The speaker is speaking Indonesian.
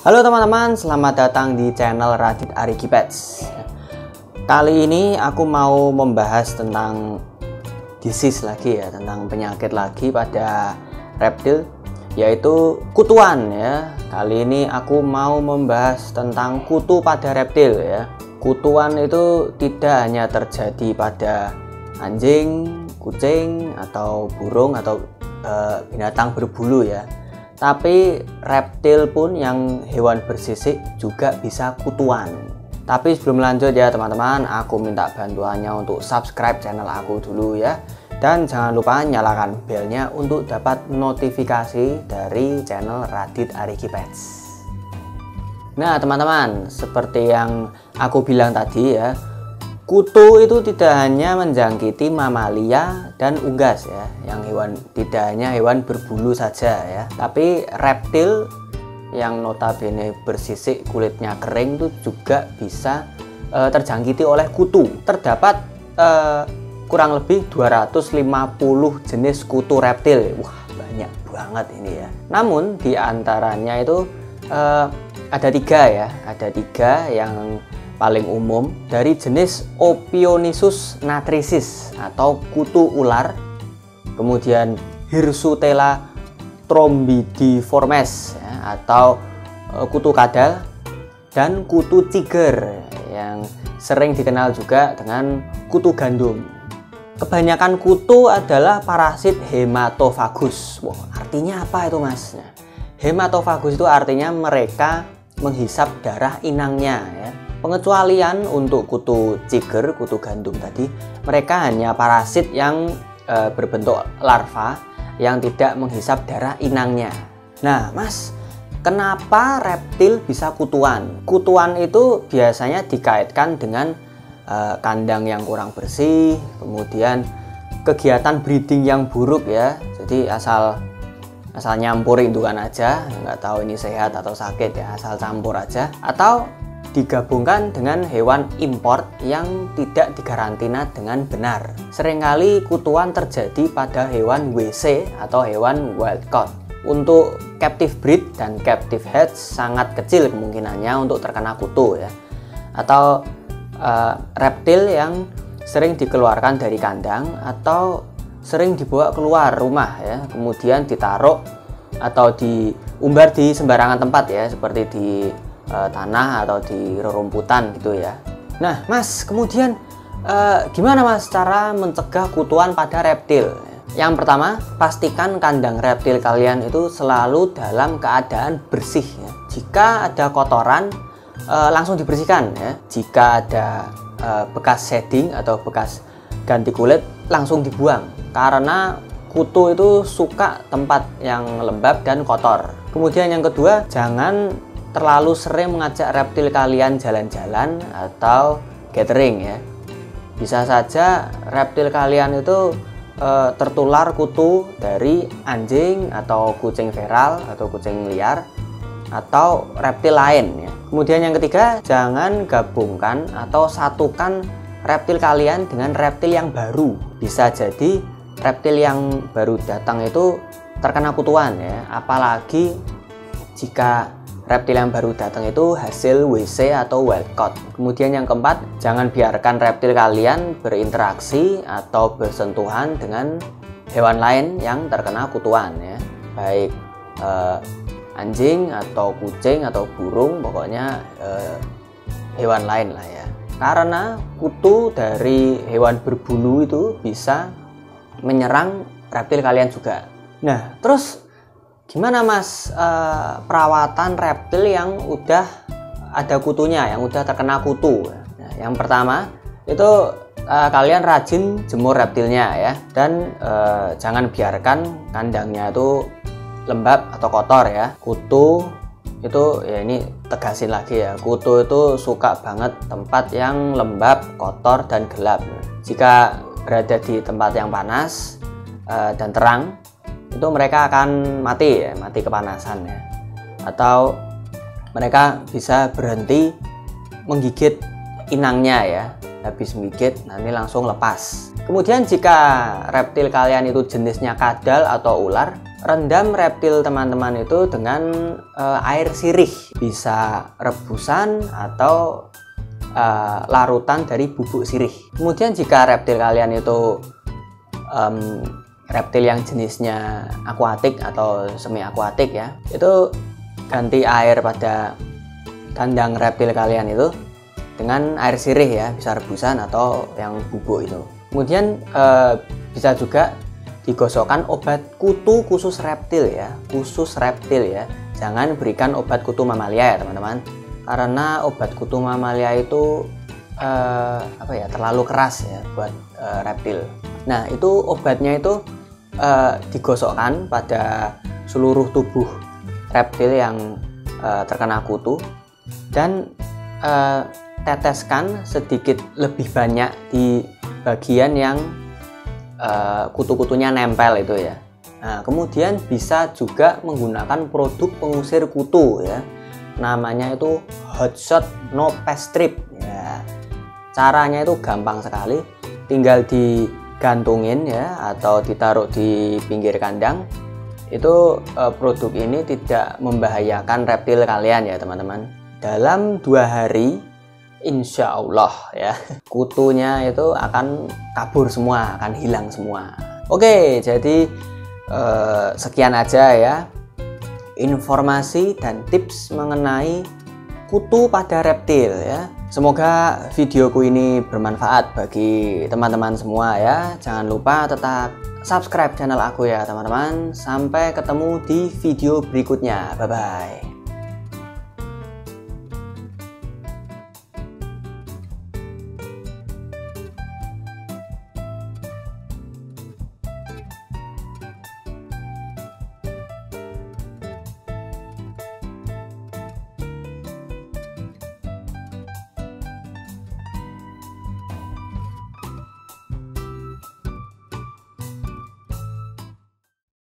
Halo teman-teman, selamat datang di channel Radit Arigi Pets. Kali ini aku mau membahas tentang disease lagi ya, tentang penyakit lagi pada reptil, yaitu kutuan ya. Kali ini aku mau membahas tentang kutu pada reptil ya. Kutuan itu tidak hanya terjadi pada anjing, kucing, atau burung atau binatang berbulu ya. Tapi reptil pun yang hewan bersisik juga bisa kutuan. Tapi sebelum lanjut ya teman-teman, aku minta bantuannya untuk subscribe channel aku dulu ya. Dan jangan lupa nyalakan belnya untuk dapat notifikasi dari channel Radit Arigi Pets. Nah teman-teman, seperti yang aku bilang tadi ya, kutu itu tidak hanya menjangkiti mamalia dan unggas ya, yang tidak hanya hewan berbulu saja ya, tapi reptil yang notabene bersisik kulitnya kering itu juga bisa terjangkiti oleh kutu. Terdapat kurang lebih 250 jenis kutu reptil. Wah, banyak banget ini ya. Namun di antaranya itu ada tiga yang paling umum dari jenis Ophionisus natricis atau kutu ular, kemudian Hirsutella thrombidiformes ya, atau kutu kadal, dan kutu ciger yang sering dikenal juga dengan kutu gandum. Kebanyakan kutu adalah parasit hematofagus. Wah, artinya apa itu mas? Hematofagus itu artinya mereka menghisap darah inangnya ya. Pengecualian untuk kutu ciger, kutu gandum tadi, mereka hanya parasit yang berbentuk larva yang tidak menghisap darah inangnya. Nah mas, kenapa reptil bisa kutuan? Kutuan itu biasanya dikaitkan dengan kandang yang kurang bersih, kemudian kegiatan breeding yang buruk ya. Jadi asal nyampur indukan aja, nggak tahu ini sehat atau sakit ya, asal campur aja, atau digabungkan dengan hewan import yang tidak dikarantina dengan benar. Seringkali kutuan terjadi pada hewan WC atau hewan wild caught. Untuk captive breed dan captive heads sangat kecil kemungkinannya untuk terkena kutu ya. Atau reptil yang sering dikeluarkan dari kandang atau sering dibawa keluar rumah ya, kemudian ditaruh atau diumbar di sembarangan tempat ya, seperti di tanah atau di rerumputan gitu ya. Nah mas, kemudian gimana mas cara mencegah kutuan pada reptil? Yang pertama, pastikan kandang reptil kalian itu selalu dalam keadaan bersih ya. Jika ada kotoran, langsung dibersihkan ya. Jika ada bekas shedding atau bekas ganti kulit, langsung dibuang, karena kutu itu suka tempat yang lembab dan kotor. Kemudian yang kedua, jangan terlalu sering mengajak reptil kalian jalan-jalan atau gathering ya. Bisa saja reptil kalian itu tertular kutu dari anjing atau kucing feral atau kucing liar atau reptil lain ya. Kemudian yang ketiga, jangan gabungkan atau satukan reptil kalian dengan reptil yang baru. Bisa jadi reptil yang baru datang itu terkena kutuan ya, apalagi jika reptil yang baru datang itu hasil WC atau wild caught. Kemudian yang keempat, jangan biarkan reptil kalian berinteraksi atau bersentuhan dengan hewan lain yang terkena kutuan ya, baik anjing atau kucing atau burung, pokoknya hewan lain lah ya. Karena kutu dari hewan berbulu itu bisa menyerang reptil kalian juga. Nah terus gimana mas perawatan reptil yang udah ada kutunya, yang udah terkena kutu? Nah, yang pertama itu kalian rajin jemur reptilnya ya, dan jangan biarkan kandangnya itu lembab atau kotor ya. Kutu itu ya, ini tegasin lagi ya, kutu itu suka banget tempat yang lembab, kotor, dan gelap. Jika berada di tempat yang panas dan terang, itu mereka akan mati ya, mati kepanasan ya. Atau mereka bisa berhenti menggigit inangnya ya, habis menggigit nanti langsung lepas. Kemudian jika reptil kalian itu jenisnya kadal atau ular, rendam reptil teman-teman itu dengan air sirih, bisa rebusan atau larutan dari bubuk sirih. Kemudian jika reptil kalian itu reptil yang jenisnya akuatik atau semi akuatik ya, itu ganti air pada kandang reptil kalian itu dengan air sirih ya, bisa rebusan atau yang bubuk itu. Kemudian bisa juga digosokkan obat kutu khusus reptil ya, jangan berikan obat kutu mamalia ya teman-teman, karena obat kutu mamalia itu terlalu keras ya buat reptil. Nah, itu obatnya itu digosokkan pada seluruh tubuh reptil yang terkena kutu dan teteskan sedikit lebih banyak di bagian yang kutu-kutunya nempel itu ya. Nah, kemudian bisa juga menggunakan produk pengusir kutu ya, namanya itu Hotshot No Pest Strip ya. Caranya itu gampang sekali, tinggal digantungin ya atau ditaruh di pinggir kandang. Itu produk ini tidak membahayakan reptil kalian ya teman-teman. Dalam 2 hari insya Allah ya, kutunya itu akan kabur semua, akan hilang semua. Oke, jadi sekian aja ya informasi dan tips mengenai kutu pada reptil ya. Semoga videoku ini bermanfaat bagi teman-teman semua ya. Jangan lupa tetap subscribe channel aku ya teman-teman. Sampai ketemu di video berikutnya. Bye bye.